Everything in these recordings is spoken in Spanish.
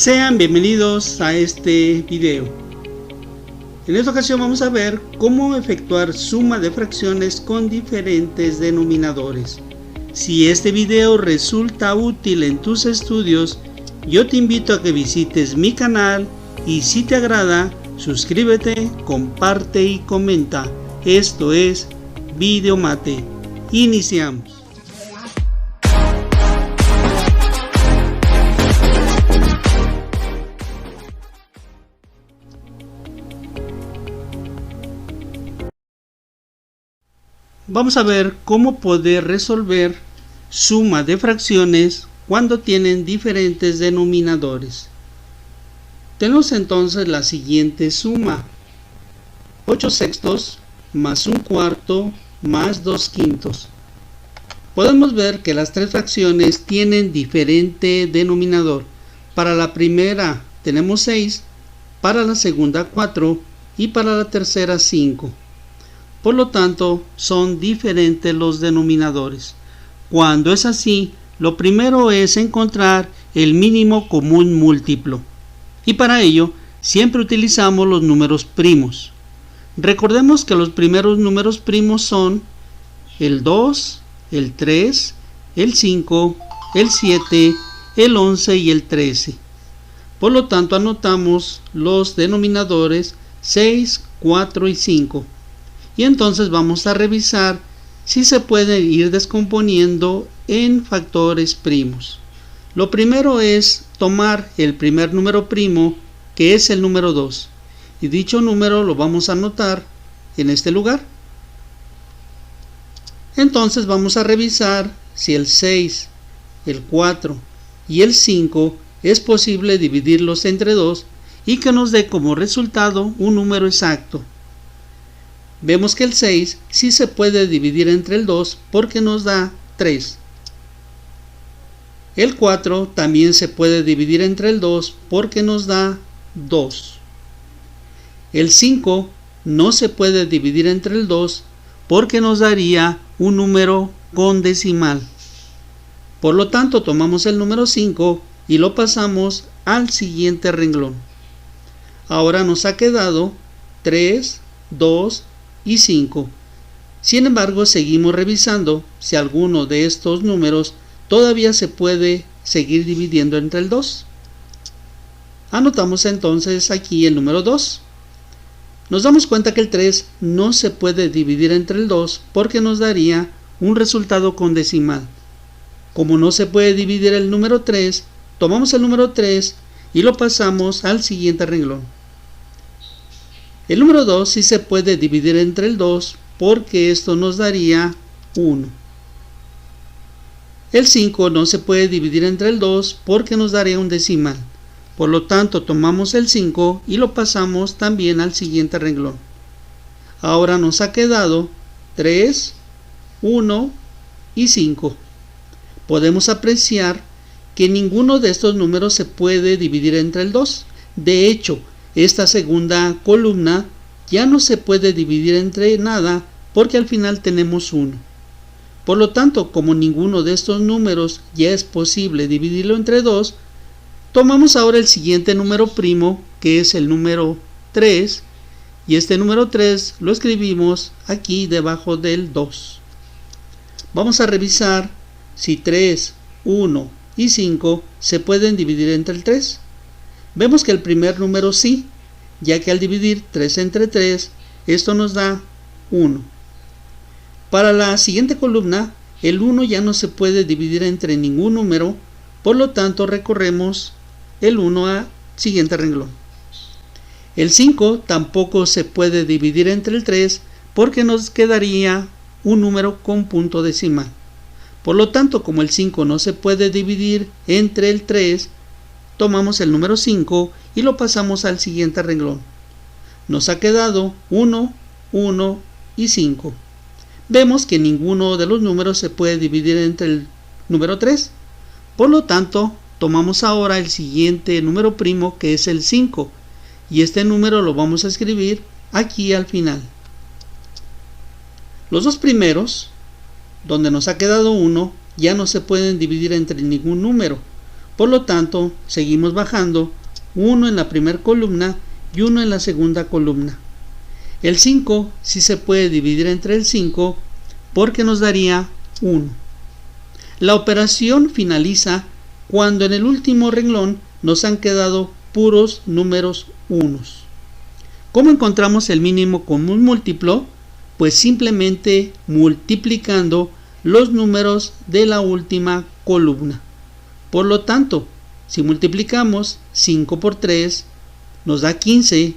Sean bienvenidos a este video. En esta ocasión vamos a ver cómo efectuar suma de fracciones con diferentes denominadores. Si este video resulta útil en tus estudios, yo te invito a que visites mi canal y si te agrada, suscríbete, comparte y comenta. Esto es Videomate. Iniciamos. Vamos a ver cómo poder resolver suma de fracciones cuando tienen diferentes denominadores. Tenemos entonces la siguiente suma: 8 sextos más 1 cuarto más 2 quintos. Podemos ver que las tres fracciones tienen diferente denominador. Para la primera tenemos 6, para la segunda 4 y para la tercera 5. Por lo tanto, son diferentes los denominadores. Cuando es así, lo primero es encontrar el mínimo común múltiplo. Y para ello, siempre utilizamos los números primos. Recordemos que los primeros números primos son el 2, el 3, el 5, el 7, el 11 y el 13. Por lo tanto, anotamos los denominadores 6, 4 y 5. Y entonces vamos a revisar si se pueden ir descomponiendo en factores primos. Lo primero es tomar el primer número primo, que es el número 2. Y dicho número lo vamos a anotar en este lugar. Entonces vamos a revisar si el 6, el 4 y el 5 es posible dividirlos entre 2 y que nos dé como resultado un número exacto. Vemos que el 6 sí se puede dividir entre el 2 porque nos da 3. El 4 también se puede dividir entre el 2 porque nos da 2. El 5 no se puede dividir entre el 2 porque nos daría un número con decimal. Por lo tanto, tomamos el número 5 y lo pasamos al siguiente renglón. Ahora nos ha quedado 3, 2 y 5. Sin embargo, seguimos revisando si alguno de estos números todavía se puede seguir dividiendo entre el 2. Anotamos entonces aquí el número 2. Nos damos cuenta que el 3 no se puede dividir entre el 2 porque nos daría un resultado con decimal. Como no se puede dividir el número 3, tomamos el número 3 y lo pasamos al siguiente renglón. El número 2 sí se puede dividir entre el 2 porque esto nos daría 1. El 5 no se puede dividir entre el 2 porque nos daría un decimal. Por lo tanto, tomamos el 5 y lo pasamos también al siguiente renglón. Ahora nos ha quedado 3, 1 y 5. Podemos apreciar que ninguno de estos números se puede dividir entre el 2. De hecho, esta segunda columna ya no se puede dividir entre nada porque al final tenemos 1. Por lo tanto, como ninguno de estos números ya es posible dividirlo entre 2, tomamos ahora el siguiente número primo, que es el número 3, y este número 3 lo escribimos aquí debajo del 2. Vamos a revisar si 3, 1 y 5 se pueden dividir entre el 3. Vemos que el primer número sí, ya que al dividir 3 entre 3, esto nos da 1. Para la siguiente columna, el 1 ya no se puede dividir entre ningún número, por lo tanto recorremos el 1 al siguiente renglón. El 5 tampoco se puede dividir entre el 3 porque nos quedaría un número con punto decimal. Por lo tanto, como el 5 no se puede dividir entre el 3, tomamos el número 5 y lo pasamos al siguiente renglón. Nos ha quedado 1, 1 y 5. Vemos que ninguno de los números se puede dividir entre el número 3. Por lo tanto, tomamos ahora el siguiente número primo, que es el 5. Y este número lo vamos a escribir aquí al final. Los dos primeros, donde nos ha quedado 1, ya no se pueden dividir entre ningún número. Por lo tanto, seguimos bajando, 1 en la primera columna y 1 en la segunda columna. El 5 sí se puede dividir entre el 5 porque nos daría 1. La operación finaliza cuando en el último renglón nos han quedado puros números unos. ¿Cómo encontramos el mínimo común múltiplo? Pues simplemente multiplicando los números de la última columna. Por lo tanto, si multiplicamos 5 por 3 nos da 15,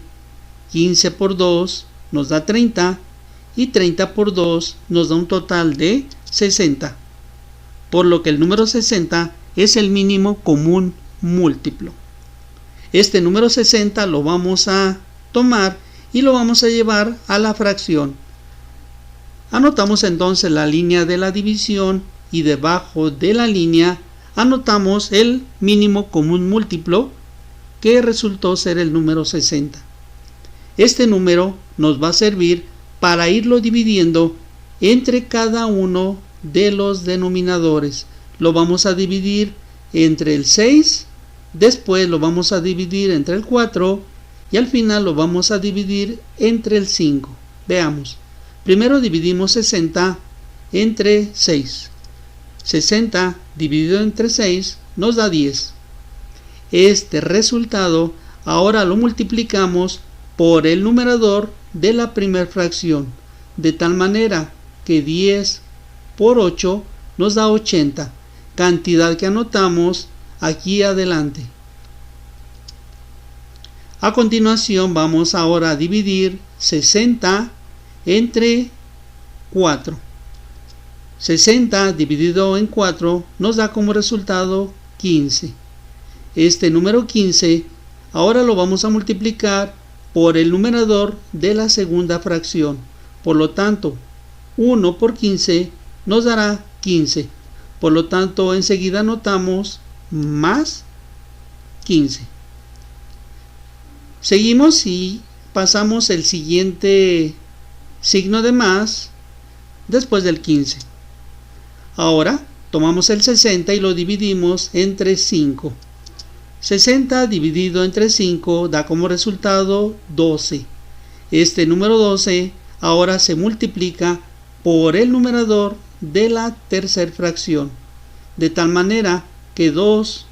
15 por 2 nos da 30 y 30 por 2 nos da un total de 60. Por lo que el número 60 es el mínimo común múltiplo. Este número 60 lo vamos a tomar y lo vamos a llevar a la fracción. Anotamos entonces la línea de la división y debajo de la línea anotamos el mínimo común múltiplo que resultó ser el número 60. Este número nos va a servir para irlo dividiendo entre cada uno de los denominadores. Lo vamos a dividir entre el 6, después lo vamos a dividir entre el 4 y al final lo vamos a dividir entre el 5. Veamos. Primero dividimos 60 entre 6. 60 dividido entre 6 nos da 10. Este resultado ahora lo multiplicamos por el numerador de la primera fracción, de tal manera que 10 por 8 nos da 80, cantidad que anotamos aquí adelante. A continuación vamos ahora a dividir 60 entre 4. 60 dividido en 4 nos da como resultado 15. Este número 15 ahora lo vamos a multiplicar por el numerador de la segunda fracción. Por lo tanto, 1 por 15 nos dará 15. Por lo tanto, enseguida anotamos más 15. Seguimos y pasamos el siguiente signo de más después del 15. Ahora tomamos el 60 y lo dividimos entre 5. 60 dividido entre 5 da como resultado 12. Este número 12 ahora se multiplica por el numerador de la tercera fracción, de tal manera que 2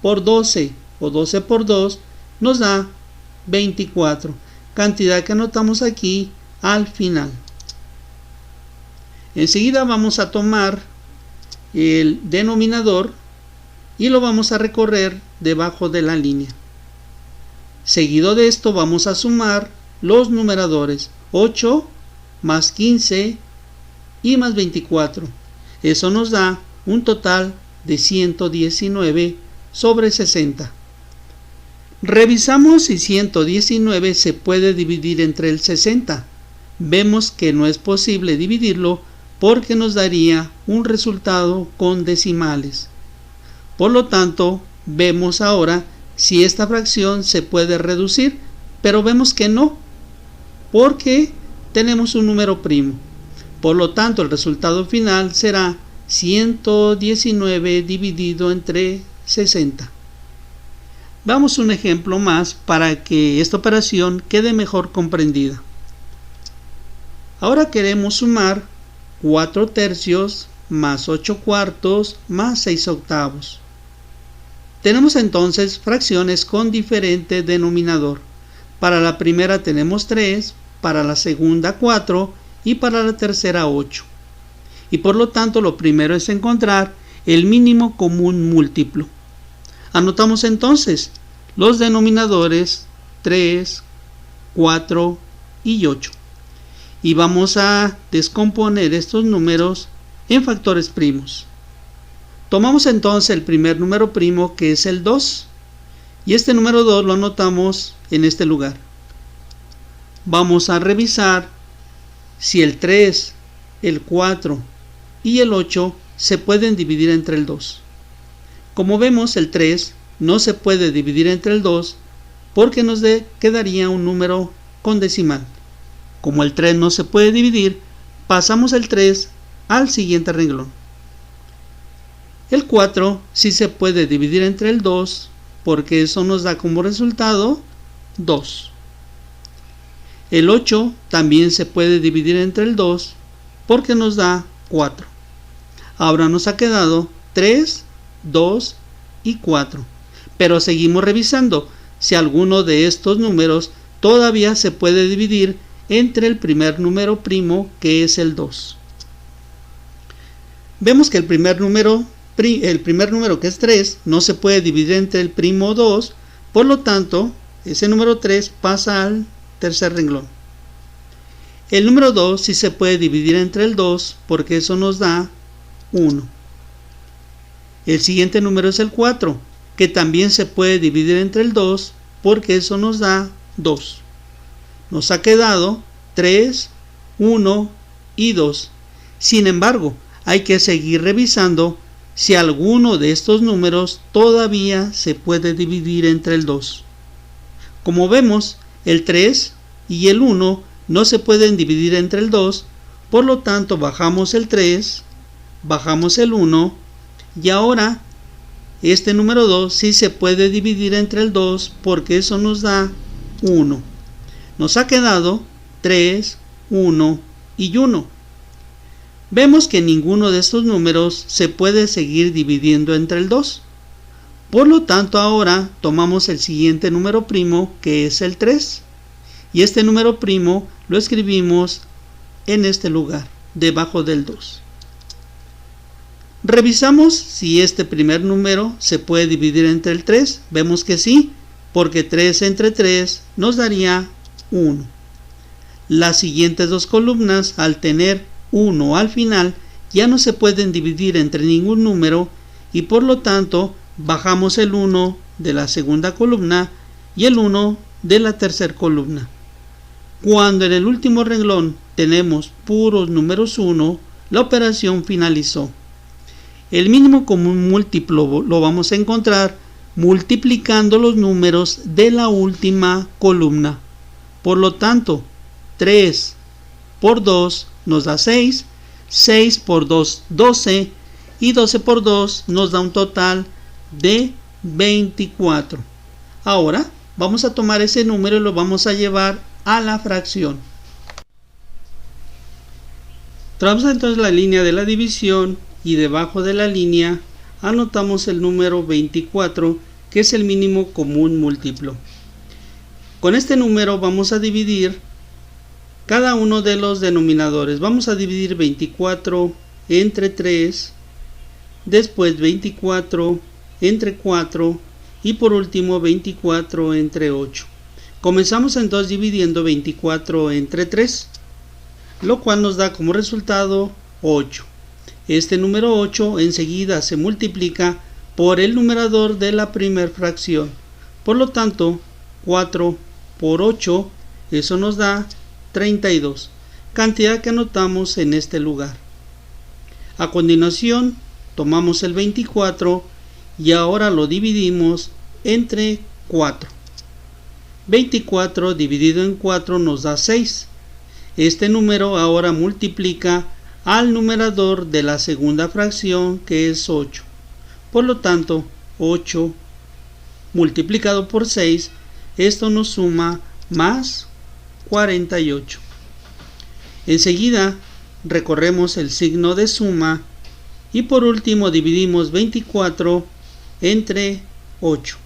por 12 o 12 por 2 nos da 24, cantidad que anotamos aquí al final. Enseguida vamos a tomar el denominador y lo vamos a recorrer debajo de la línea. Seguido de esto vamos a sumar los numeradores 8 más 15 y más 24. Eso nos da un total de 119 sobre 60. Revisamos si 119 se puede dividir entre el 60. Vemos que no es posible dividirlo porque nos daría un resultado con decimales. Por lo tanto, vemos ahora si esta fracción se puede reducir, pero vemos que no, porque tenemos un número primo. Por lo tanto, el resultado final será 119 dividido entre 60. Vamos a un ejemplo más para que esta operación quede mejor comprendida. Ahora queremos sumar 4 tercios más 8 cuartos más 6 octavos. Tenemos entonces fracciones con diferente denominador. Para la primera tenemos 3, para la segunda 4 y para la tercera 8. Y por lo tanto lo primero es encontrar el mínimo común múltiplo. Anotamos entonces los denominadores 3, 4 y 8. Y vamos a descomponer estos números en factores primos. Tomamos entonces el primer número primo, que es el 2, y este número 2 lo anotamos en este lugar. Vamos a revisar si el 3, el 4 y el 8 se pueden dividir entre el 2. Como vemos, el 3 no se puede dividir entre el 2 porque nos quedaría un número con decimal. Como el 3 no se puede dividir, pasamos el 3 al siguiente renglón. El 4 sí se puede dividir entre el 2 porque eso nos da como resultado 2. El 8 también se puede dividir entre el 2 porque nos da 4. Ahora nos ha quedado 3, 2 y 4. Pero seguimos revisando si alguno de estos números todavía se puede dividir entre el primer número primo, que es el 2. Vemos que el primer número que es 3 no se puede dividir entre el primo 2, por lo tanto ese número 3 pasa al tercer renglón. El número 2 sí se puede dividir entre el 2 porque eso nos da 1. El siguiente número es el 4, que también se puede dividir entre el 2 porque eso nos da 2. Nos ha quedado 3, 1 y 2. Sin embargo, hay que seguir revisando si alguno de estos números todavía se puede dividir entre el 2. Como vemos, el 3 y el 1 no se pueden dividir entre el 2, por lo tanto bajamos el 3, bajamos el 1 y ahora este número 2 sí se puede dividir entre el 2 porque eso nos da 1. Nos ha quedado 3, 1 y 1. Vemos que ninguno de estos números se puede seguir dividiendo entre el 2. Por lo tanto, ahora tomamos el siguiente número primo, que es el 3. Y este número primo lo escribimos en este lugar, debajo del 2. Revisamos si este primer número se puede dividir entre el 3. Vemos que sí, porque 3 entre 3 nos daría 1. Las siguientes dos columnas, al tener 1 al final, ya no se pueden dividir entre ningún número y por lo tanto bajamos el 1 de la segunda columna y el 1 de la tercera columna. Cuando en el último renglón tenemos puros números 1, la operación finalizó. El mínimo común múltiplo lo vamos a encontrar multiplicando los números de la última columna. Por lo tanto, 3 por 2 nos da 6, 6 por 2, 12 y 12 por 2 nos da un total de 24. Ahora vamos a tomar ese número y lo vamos a llevar a la fracción. Trazamos entonces la línea de la división y debajo de la línea anotamos el número 24, que es el mínimo común múltiplo. Con este número vamos a dividir cada uno de los denominadores. Vamos a dividir 24 entre 3, después 24 entre 4 y por último 24 entre 8. Comenzamos entonces dividiendo 24 entre 3, lo cual nos da como resultado 8. Este número 8 enseguida se multiplica por el numerador de la primera fracción. Por lo tanto, 4 por 8, eso nos da 32, cantidad que anotamos en este lugar. A continuación, tomamos el 24 y ahora lo dividimos entre 4. 24 dividido en 4 nos da 6. Este número ahora multiplica al numerador de la segunda fracción, que es 8. Por lo tanto, 8 multiplicado por 6, esto nos suma más 48. Enseguida recorremos el signo de suma y por último dividimos 24 entre 8.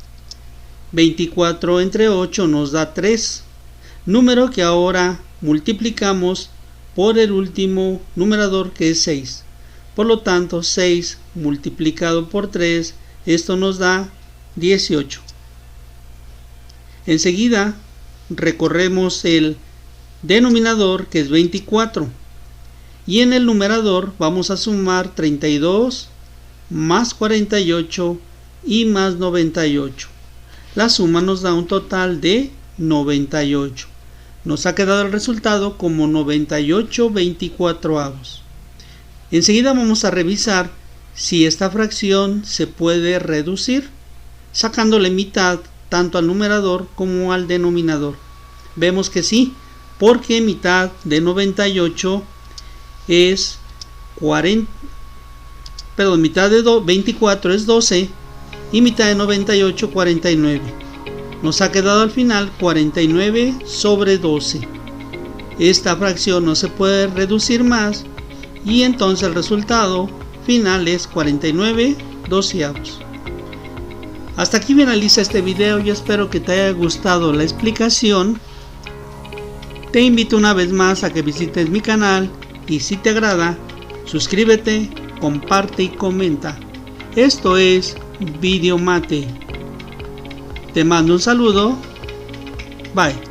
24 entre 8 nos da 3, número que ahora multiplicamos por el último numerador, que es 6. Por lo tanto, 6 multiplicado por 3, esto nos da 18. Enseguida recorremos el denominador, que es 24, y en el numerador vamos a sumar 32 más 48 y más 98. La suma nos da un total de 98. Nos ha quedado el resultado como 98 24avos. Enseguida vamos a revisar si esta fracción se puede reducir, sacándole mitad tanto al numerador como al denominador. Vemos que sí, porque mitad de 98 es 40. mitad de 24 es 12 y mitad de 98 49. Nos ha quedado al final 49 sobre 12. Esta fracción no se puede reducir más y entonces el resultado final es 49 doceavos. Hasta aquí finaliza este video. Yo espero que te haya gustado la explicación. Te invito una vez más a que visites mi canal y si te agrada, suscríbete, comparte y comenta. Esto es Videomate. Te mando un saludo. Bye.